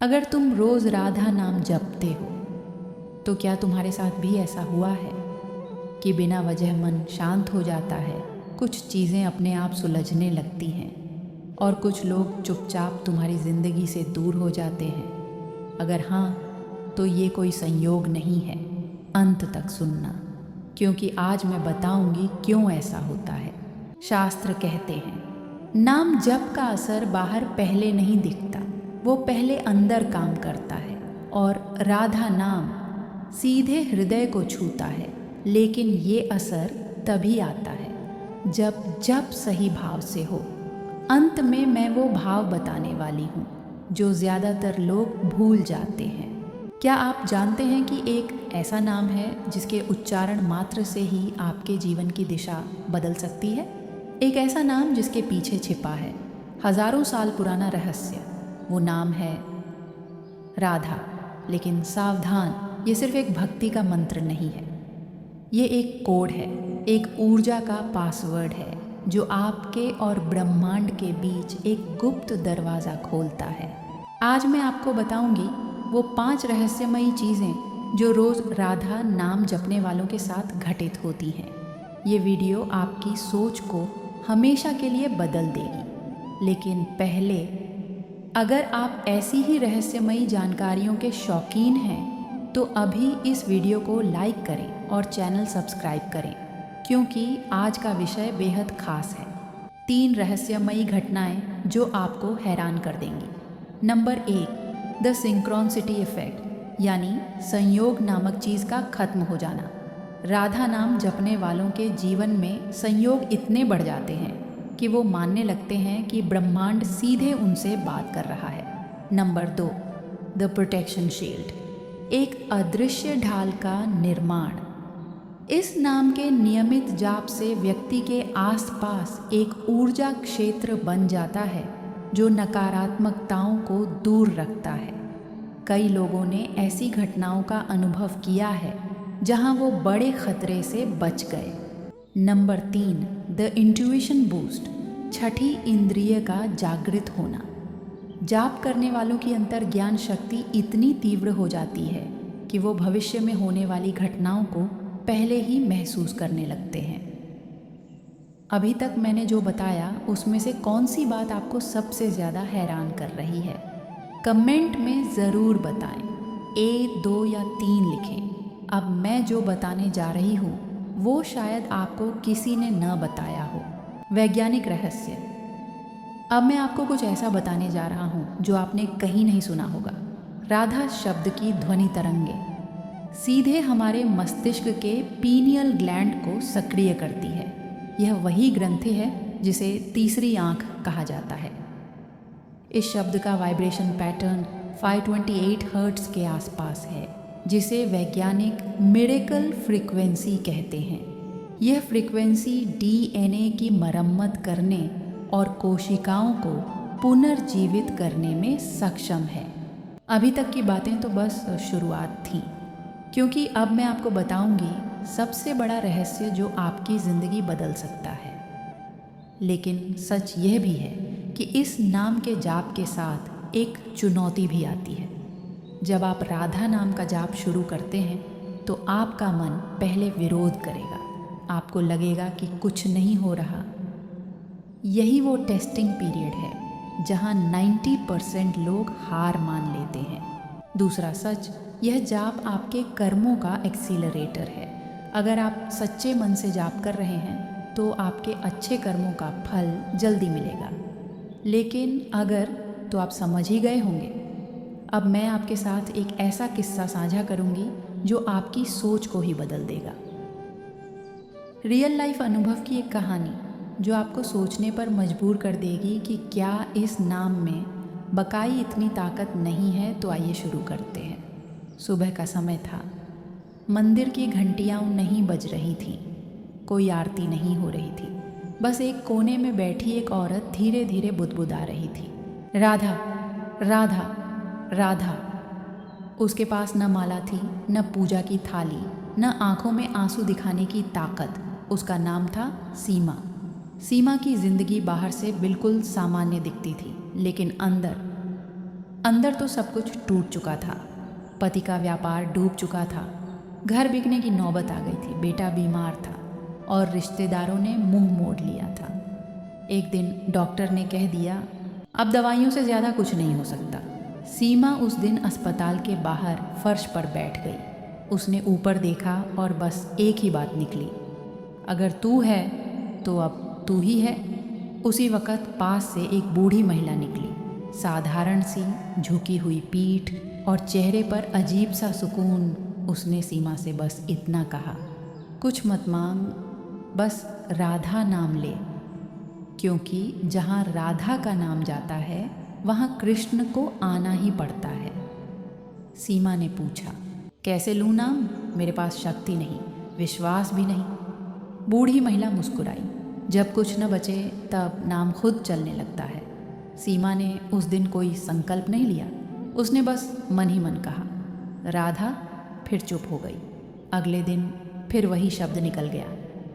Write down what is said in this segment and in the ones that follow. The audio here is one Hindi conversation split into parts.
अगर तुम रोज़ राधा नाम जपते हो तो क्या तुम्हारे साथ भी ऐसा हुआ है कि बिना वजह मन शांत हो जाता है, कुछ चीज़ें अपने आप सुलझने लगती हैं और कुछ लोग चुपचाप तुम्हारी ज़िंदगी से दूर हो जाते हैं? अगर हाँ, तो ये कोई संयोग नहीं है। अंत तक सुनना, क्योंकि आज मैं बताऊंगी क्यों ऐसा होता है। शास्त्र कहते हैं, नाम जप का असर बाहर पहले नहीं दिखता, वो पहले अंदर काम करता है। और राधा नाम सीधे हृदय को छूता है, लेकिन ये असर तभी आता है जब जप सही भाव से हो। अंत में मैं वो भाव बताने वाली हूँ जो ज़्यादातर लोग भूल जाते हैं। क्या आप जानते हैं कि एक ऐसा नाम है जिसके उच्चारण मात्र से ही आपके जीवन की दिशा बदल सकती है? एक ऐसा नाम जिसके पीछे छिपा है हजारों साल पुराना रहस्य। वो नाम है राधा। लेकिन सावधान, ये सिर्फ एक भक्ति का मंत्र नहीं है, ये एक कोड है, एक ऊर्जा का पासवर्ड है जो आपके और ब्रह्मांड के बीच एक गुप्त दरवाज़ा खोलता है। आज मैं आपको बताऊंगी वो 5 रहस्यमयी चीज़ें जो रोज़ राधा नाम जपने वालों के साथ घटित होती हैं। ये वीडियो आपकी सोच को हमेशा के लिए बदल देगी। लेकिन पहले, अगर आप ऐसी ही रहस्यमयी जानकारियों के शौकीन हैं तो अभी इस वीडियो को लाइक करें और चैनल सब्सक्राइब करें, क्योंकि आज का विषय बेहद खास है। 3 रहस्यमयी घटनाएं जो आपको हैरान कर देंगी। नंबर 1, द सिंक्रोनिसिटी इफेक्ट, यानी संयोग नामक चीज़ का खत्म हो जाना। राधा नाम जपने वालों के जीवन में संयोग इतने बढ़ जाते हैं कि वो मानने लगते हैं कि ब्रह्मांड सीधे उनसे बात कर रहा है। नंबर 2, द प्रोटेक्शन शील्ड, एक अदृश्य ढाल का निर्माण। इस नाम के नियमित जाप से व्यक्ति के आसपास एक ऊर्जा क्षेत्र बन जाता है जो नकारात्मकताओं को दूर रखता है। कई लोगों ने ऐसी घटनाओं का अनुभव किया है जहां वो बड़े खतरे से बच गए। नंबर 3, द इंट्यूशन बूस्ट, छठी इंद्रिय का जागृत होना। जाप करने वालों की अंतर ज्ञान शक्ति इतनी तीव्र हो जाती है कि वो भविष्य में होने वाली घटनाओं को पहले ही महसूस करने लगते हैं। अभी तक मैंने जो बताया उसमें से कौन सी बात आपको सबसे ज़्यादा हैरान कर रही है? कमेंट में ज़रूर बताएं। 1, 2 या 3 लिखें। अब मैं जो बताने जा रही हूँ वो शायद आपको किसी ने न बताया हो। वैज्ञानिक रहस्य। अब मैं आपको कुछ ऐसा बताने जा रहा हूँ जो आपने कहीं नहीं सुना होगा। राधा शब्द की ध्वनि तरंगे सीधे हमारे मस्तिष्क के पीनियल ग्लैंड को सक्रिय करती है। यह वही ग्रंथि है जिसे तीसरी आँख कहा जाता है। इस शब्द का वाइब्रेशन पैटर्न 528 हर्ट्ज के आसपास है, जिसे वैज्ञानिक मिरेकल फ्रीक्वेंसी कहते हैं। यह फ्रीक्वेंसी डीएनए की मरम्मत करने और कोशिकाओं को पुनर्जीवित करने में सक्षम है। अभी तक की बातें तो बस शुरुआत थी, क्योंकि अब मैं आपको बताऊंगी सबसे बड़ा रहस्य जो आपकी ज़िंदगी बदल सकता है। लेकिन सच यह भी है कि इस नाम के जाप के साथ एक चुनौती भी आती है। जब आप राधा नाम का जाप शुरू करते हैं तो आपका मन पहले विरोध करेगा। आपको लगेगा कि कुछ नहीं हो रहा। यही वो टेस्टिंग पीरियड है जहां 90% लोग हार मान लेते हैं। दूसरा सच, यह जाप आपके कर्मों का एक्सीलरेटर है। अगर आप सच्चे मन से जाप कर रहे हैं तो आपके अच्छे कर्मों का फल जल्दी मिलेगा। लेकिन अगर, तो आप समझ ही गए होंगे। अब मैं आपके साथ एक ऐसा किस्सा साझा करूंगी जो आपकी सोच को ही बदल देगा। रियल लाइफ अनुभव की एक कहानी जो आपको सोचने पर मजबूर कर देगी कि क्या इस नाम में बकाई इतनी ताकत नहीं है। तो आइए शुरू करते हैं। सुबह का समय था। मंदिर की घंटियां नहीं बज रही थीं, कोई आरती नहीं हो रही थी। बस एक कोने में बैठी एक औरत धीरे धीरे बुदबुदा रही थी, राधा राधा राधा। उसके पास न माला थी, न पूजा की थाली, न आंखों में आंसू दिखाने की ताकत। उसका नाम था सीमा। सीमा की जिंदगी बाहर से बिल्कुल सामान्य दिखती थी, लेकिन अंदर अंदर तो सब कुछ टूट चुका था। पति का व्यापार डूब चुका था, घर बिकने की नौबत आ गई थी, बेटा बीमार था और रिश्तेदारों ने मुंह मोड़ लिया था। एक दिन डॉक्टर ने कह दिया, अब दवाइयों से ज़्यादा कुछ नहीं हो सकता। सीमा उस दिन अस्पताल के बाहर फर्श पर बैठ गई। उसने ऊपर देखा और बस एक ही बात निकली, अगर तू है तो अब तू ही है। उसी वक़्त पास से एक बूढ़ी महिला निकली, साधारण सी, झुकी हुई पीठ और चेहरे पर अजीब सा सुकून। उसने सीमा से बस इतना कहा, कुछ मत मांग, बस राधा नाम ले, क्योंकि जहाँ राधा का नाम जाता है वहाँ कृष्ण को आना ही पड़ता है। सीमा ने पूछा, कैसे लूँ नाम? मेरे पास शक्ति नहीं, विश्वास भी नहीं। बूढ़ी महिला मुस्कुराई, जब कुछ न बचे तब नाम खुद चलने लगता है। सीमा ने उस दिन कोई संकल्प नहीं लिया, उसने बस मन ही मन कहा, राधा, फिर चुप हो गई। अगले दिन फिर वही शब्द निकल गया,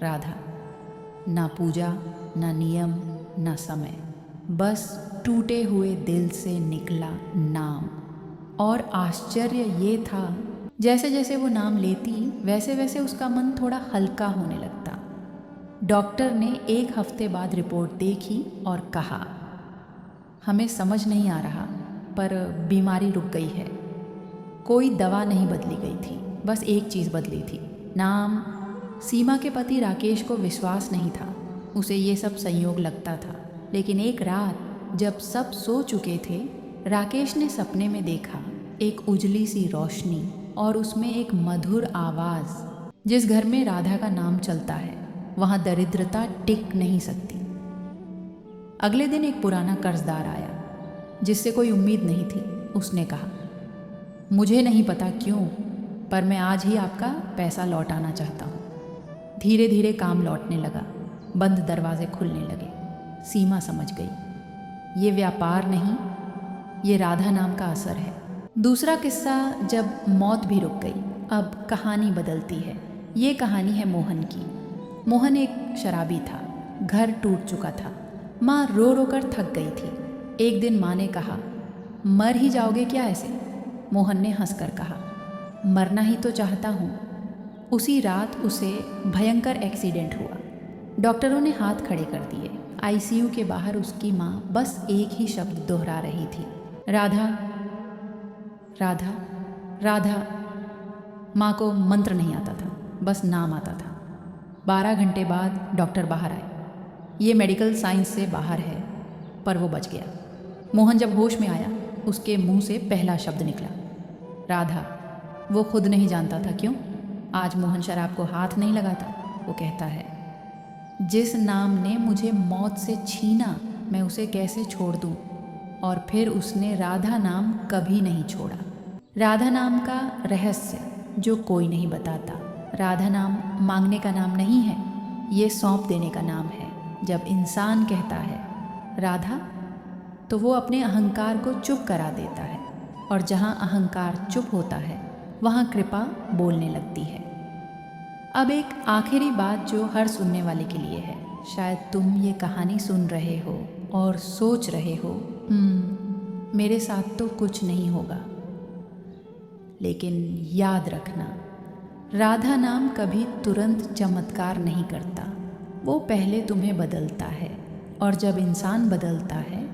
राधा। ना पूजा, ना नियम, ना समय, बस टूटे हुए दिल से निकला नाम। और आश्चर्य ये था, जैसे जैसे वो नाम लेती वैसे वैसे उसका मन थोड़ा हल्का होने लगता। डॉक्टर ने 1 हफ्ते बाद रिपोर्ट देखी और कहा, हमें समझ नहीं आ रहा पर बीमारी रुक गई है। कोई दवा नहीं बदली गई थी, बस एक चीज़ बदली थी, नाम। सीमा के पति राकेश को विश्वास नहीं था, उसे ये सब संयोग लगता था। लेकिन एक रात जब सब सो चुके थे, राकेश ने सपने में देखा एक उजली सी रोशनी और उसमें एक मधुर आवाज़। जिस घर में राधा का नाम चलता है वहाँ दरिद्रता टिक नहीं सकती। अगले दिन एक पुराना कर्जदार आया जिससे कोई उम्मीद नहीं थी। उसने कहा, मुझे नहीं पता क्यों, पर मैं आज ही आपका पैसा लौटाना चाहता हूँ। धीरे धीरे काम लौटने लगा, बंद दरवाजे खुलने लगे। सीमा समझ गई, ये व्यापार नहीं, ये राधा नाम का असर है। दूसरा किस्सा, जब मौत भी रुक गई। अब कहानी बदलती है। ये कहानी है मोहन की। मोहन एक शराबी था, घर टूट चुका था, माँ रो रो कर थक गई थी। एक दिन माँ ने कहा, मर ही जाओगे क्या ऐसे? मोहन ने हंसकर कहा, मरना ही तो चाहता हूँ। उसी रात उसे भयंकर एक्सीडेंट हुआ। डॉक्टरों ने हाथ खड़े कर दिए। आईसीयू के बाहर उसकी माँ बस एक ही शब्द दोहरा रही थी, राधा, राधा, राधा। माँ को मंत्र नहीं आता था, बस नाम आता था। 12 घंटे बाद डॉक्टर बाहर आए। ये मेडिकल साइंस से बाहर है, पर वो बच गया। मोहन जब होश में आया, उसके मुंह से पहला शब्द निकला, राधा। वो खुद नहीं जानता था क्यों। आज मोहन शराब को हाथ नहीं लगाता। वो कहता है, जिस नाम ने मुझे मौत से छीना, मैं उसे कैसे छोड़ दूँ? और फिर उसने राधा नाम कभी नहीं छोड़ा। राधा नाम का रहस्य जो कोई नहीं बताता। राधा नाम मांगने का नाम नहीं है, ये सौंप देने का नाम है। जब इंसान कहता है राधा, तो वो अपने अहंकार को चुप करा देता है, और जहाँ अहंकार चुप होता है वहाँ कृपा बोलने लगती है। अब एक आखिरी बात जो हर सुनने वाले के लिए है। शायद तुम ये कहानी सुन रहे हो और सोच रहे हो, मेरे साथ तो कुछ नहीं होगा। लेकिन याद रखना, राधा नाम कभी तुरंत चमत्कार नहीं करता। वो पहले तुम्हें बदलता है, और जब इंसान बदलता है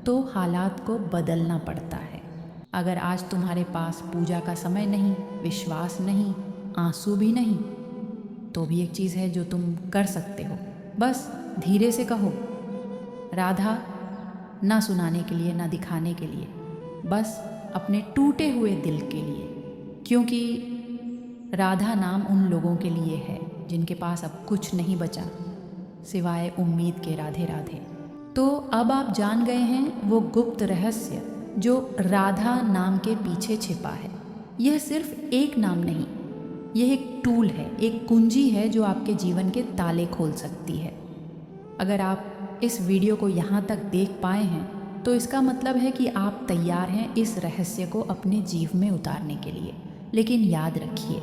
तो हालात को बदलना पड़ता है। अगर आज तुम्हारे पास पूजा का समय नहीं, विश्वास नहीं, आंसू भी नहीं, तो भी एक चीज़ है जो तुम कर सकते हो। बस धीरे से कहो राधा, ना सुनाने के लिए, ना दिखाने के लिए, बस अपने टूटे हुए दिल के लिए। क्योंकि राधा नाम उन लोगों के लिए है जिनके पास अब कुछ नहीं बचा सिवाय उम्मीद के राधे राधे। तो अब आप जान गए हैं वो गुप्त रहस्य जो राधा नाम के पीछे छिपा है। यह सिर्फ एक नाम नहीं, यह एक टूल है, एक कुंजी है जो आपके जीवन के ताले खोल सकती है। अगर आप इस वीडियो को यहाँ तक देख पाए हैं तो इसका मतलब है कि आप तैयार हैं इस रहस्य को अपने जीवन में उतारने के लिए। लेकिन याद रखिए,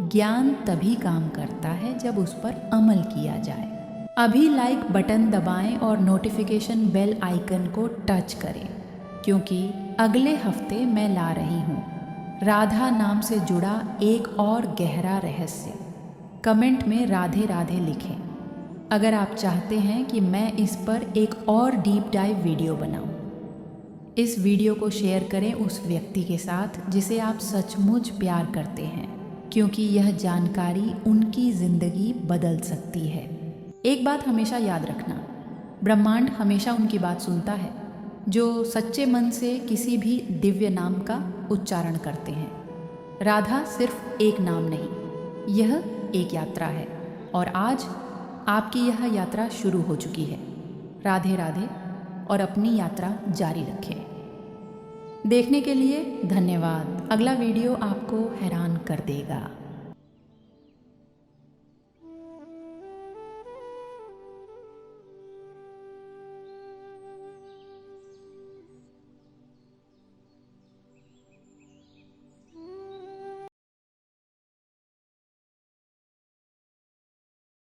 ज्ञान तभी काम करता है जब उस पर अमल किया जाए। अभी लाइक बटन दबाएं और नोटिफिकेशन बेल आइकन को टच करें, क्योंकि अगले हफ्ते मैं ला रही हूँ राधा नाम से जुड़ा एक और गहरा रहस्य। कमेंट में राधे राधे लिखें अगर आप चाहते हैं कि मैं इस पर एक और डीप डाइव वीडियो बनाऊं। इस वीडियो को शेयर करें उस व्यक्ति के साथ जिसे आप सचमुच प्यार करते हैं, क्योंकि यह जानकारी उनकी ज़िंदगी बदल सकती है। एक बात हमेशा याद रखना, ब्रह्मांड हमेशा उनकी बात सुनता है जो सच्चे मन से किसी भी दिव्य नाम का उच्चारण करते हैं। राधा सिर्फ एक नाम नहीं, यह एक यात्रा है और आज आपकी यह यात्रा शुरू हो चुकी है। राधे राधे और अपनी यात्रा जारी रखें। देखने के लिए धन्यवाद। अगला वीडियो आपको हैरान कर देगा।